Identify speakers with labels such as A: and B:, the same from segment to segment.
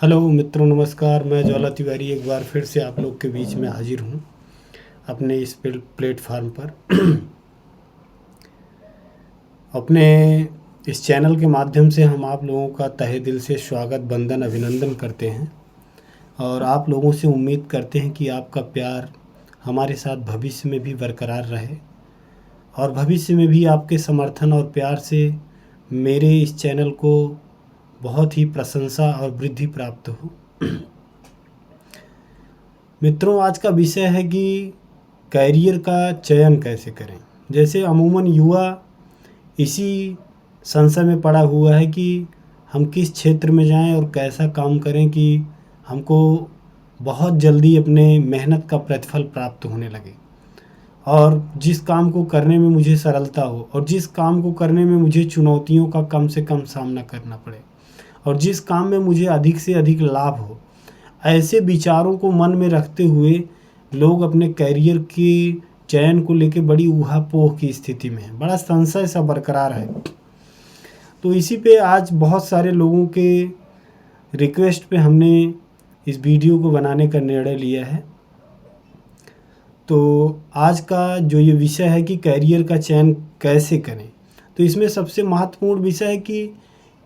A: Hello मित्रों, नमस्कार। मैं ज्वाला तिवारी एक बार फिर से आप लोग के बीच में हाजिर हूँ अपने इस प्लेटफार्म पर। अपने इस चैनल के माध्यम से हम आप लोगों का तहे दिल से स्वागत, वंदन, अभिनंदन करते हैं और आप लोगों से उम्मीद करते हैं कि आपका प्यार हमारे साथ भविष्य में भी बरकरार रहे और भविष्य में भी आपके समर्थन और प्यार से मेरे इस चैनल को बहुत ही प्रशंसा और वृद्धि प्राप्त हो। मित्रों, आज का विषय है कि कैरियर का चयन कैसे करें। जैसे अमूमन युवा इसी संशय में पड़ा हुआ है कि हम किस क्षेत्र में जाएं और कैसा काम करें कि हमको बहुत जल्दी अपने मेहनत का प्रतिफल प्राप्त होने लगे और जिस काम को करने में मुझे सरलता हो और जिस काम को करने में मुझे चुनौतियों का कम से कम सामना करना पड़े और जिस काम में मुझे अधिक से अधिक लाभ हो। ऐसे विचारों को मन में रखते हुए लोग अपने कैरियर के चयन को लेकर बड़ी ऊहापोह की स्थिति में है, बड़ा संशय सा बरकरार है। तो इसी पे आज बहुत सारे लोगों के रिक्वेस्ट पे हमने इस वीडियो को बनाने का निर्णय लिया है। तो आज का जो ये विषय है कि कैरियर का चयन कैसे करें, तो इसमें सबसे महत्वपूर्ण विषय है कि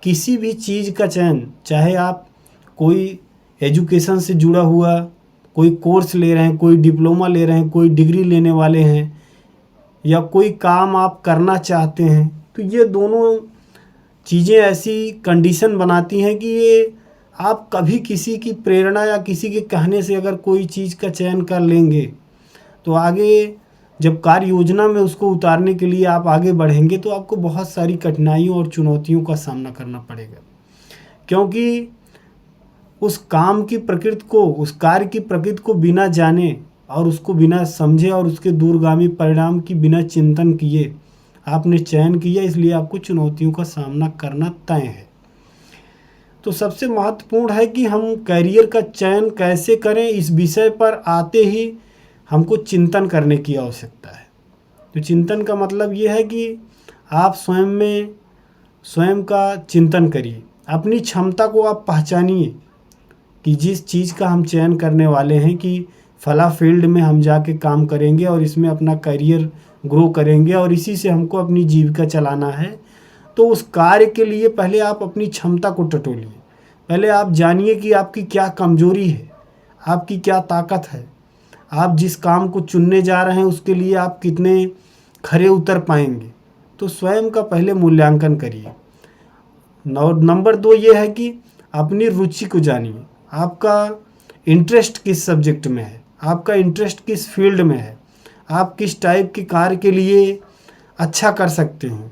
A: किसी भी चीज़ का चयन, चाहे आप कोई एजुकेशन से जुड़ा हुआ कोई कोर्स ले रहे हैं, कोई डिप्लोमा ले रहे हैं, कोई डिग्री लेने वाले हैं या कोई काम आप करना चाहते हैं, तो ये दोनों चीज़ें ऐसी कंडीशन बनाती हैं कि ये आप कभी किसी की प्रेरणा या किसी के कहने से अगर कोई चीज़ का चयन कर लेंगे तो आगे जब कार्य योजना में उसको उतारने के लिए आप आगे बढ़ेंगे तो आपको बहुत सारी कठिनाइयों और चुनौतियों का सामना करना पड़ेगा, क्योंकि उस काम की प्रकृति को, उस कार्य की प्रकृति को बिना जाने और उसको बिना समझे और उसके दूरगामी परिणाम की बिना चिंतन किए आपने चयन किया, इसलिए आपको चुनौतियों का सामना करना तय है। तो सबसे महत्वपूर्ण है कि हम कैरियर का चयन कैसे करें, इस विषय पर आते ही हमको चिंतन करने की आवश्यकता है। तो चिंतन का मतलब ये है कि आप स्वयं का चिंतन करिए, अपनी क्षमता को आप पहचानिए कि जिस चीज़ का हम चयन करने वाले हैं कि फला फील्ड में हम जाके काम करेंगे और इसमें अपना करियर ग्रो करेंगे और इसी से हमको अपनी जीविका चलाना है, तो उस कार्य के लिए पहले आप अपनी क्षमता को टटोलिए। पहले आप जानिए कि आपकी क्या कमजोरी है, आपकी क्या ताकत है, आप जिस काम को चुनने जा रहे हैं उसके लिए आप कितने खरे उतर पाएंगे। तो स्वयं का पहले मूल्यांकन करिए। नंबर 2 ये है कि अपनी रुचि को जानिए। आपका इंटरेस्ट किस सब्जेक्ट में है, आपका इंटरेस्ट किस फील्ड में है, आप किस टाइप के कार्य के लिए अच्छा कर सकते हैं।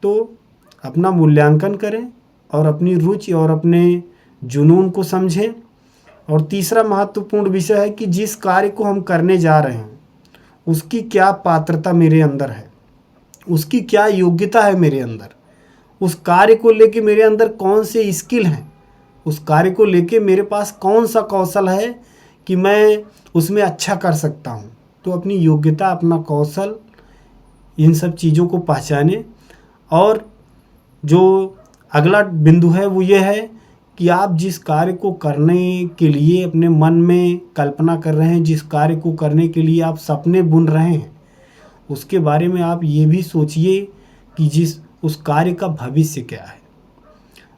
A: तो अपना मूल्यांकन करें और अपनी रुचि और अपने जुनून को समझें। और तीसरा महत्वपूर्ण विषय है कि जिस कार्य को हम करने जा रहे हैं उसकी क्या पात्रता मेरे अंदर है, उसकी क्या योग्यता है मेरे अंदर, उस कार्य को लेके मेरे अंदर कौन से स्किल हैं, उस कार्य को लेके मेरे पास कौन सा कौशल है कि मैं उसमें अच्छा कर सकता हूँ। तो अपनी योग्यता, अपना कौशल, इन सब चीज़ों को पहचानें। और जो अगला बिंदु है वो ये है कि आप जिस कार्य को करने के लिए अपने मन में कल्पना कर रहे हैं, जिस कार्य को करने के लिए आप सपने बुन रहे हैं, उसके बारे में आप ये भी सोचिए कि उस कार्य का भविष्य क्या है,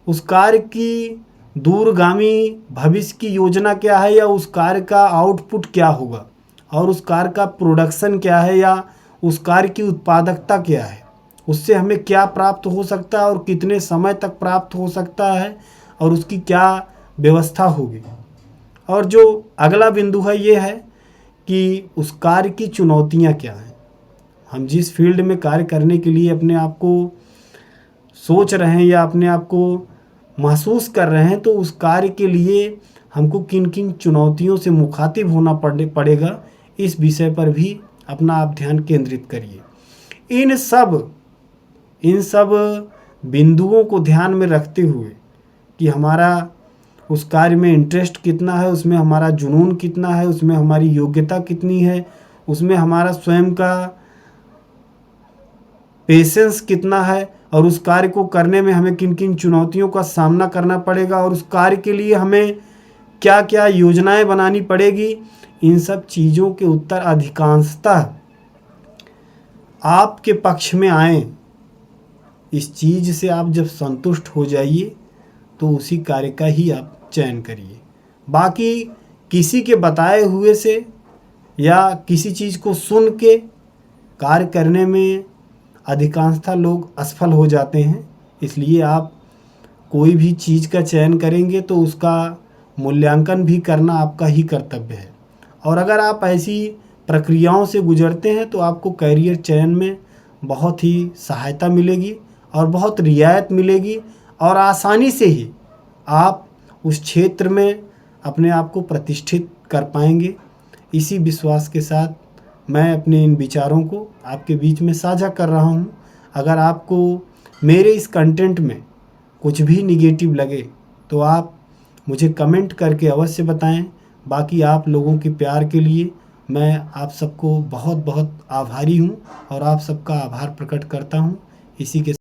A: उस कार्य की दूरगामी भविष्य की योजना क्या है, या उस कार्य का आउटपुट क्या होगा और उस कार्य का प्रोडक्शन क्या है, या उस कार्य की उत्पादकता क्या है, उससे हमें क्या प्राप्त हो सकता है और कितने समय तक प्राप्त हो सकता है और उसकी क्या व्यवस्था होगी। और जो अगला बिंदु है ये है कि उस कार्य की चुनौतियां क्या हैं। हम जिस फील्ड में कार्य करने के लिए अपने आप को सोच रहे हैं या अपने आप को महसूस कर रहे हैं, तो उस कार्य के लिए हमको किन किन चुनौतियों से मुखातिब होना पड़ेगा, इस विषय पर भी अपना आप ध्यान केंद्रित करिए। इन सब बिंदुओं को ध्यान में रखते हुए कि हमारा उस कार्य में इंटरेस्ट कितना है, उसमें हमारा जुनून कितना है, उसमें हमारी योग्यता कितनी है, उसमें हमारा स्वयं का पेशेंस कितना है और उस कार्य को करने में हमें किन किन चुनौतियों का सामना करना पड़ेगा और उस कार्य के लिए हमें क्या क्या योजनाएं बनानी पड़ेगी, इन सब चीज़ों के उत्तर अधिकांशतः आपके पक्ष में आए। इस चीज़ से आप जब संतुष्ट हो जाइए तो उसी कार्य का ही आप चयन करिए। बाकी किसी के बताए हुए से या किसी चीज़ को सुन के कार्य करने में अधिकांशतः लोग असफल हो जाते हैं। इसलिए आप कोई भी चीज़ का चयन करेंगे तो उसका मूल्यांकन भी करना आपका ही कर्तव्य है। और अगर आप ऐसी प्रक्रियाओं से गुजरते हैं तो आपको कैरियर चयन में बहुत ही सहायता मिलेगी और बहुत रियायत मिलेगी और आसानी से ही आप उस क्षेत्र में अपने आप को प्रतिष्ठित कर पाएंगे। इसी विश्वास के साथ मैं अपने इन विचारों को आपके बीच में साझा कर रहा हूँ। अगर आपको मेरे इस कंटेंट में कुछ भी निगेटिव लगे तो आप मुझे कमेंट करके अवश्य बताएं। बाकी आप लोगों के प्यार के लिए मैं आप सबको बहुत बहुत आभारी हूँ और आप सबका आभार प्रकट करता हूँ। इसी के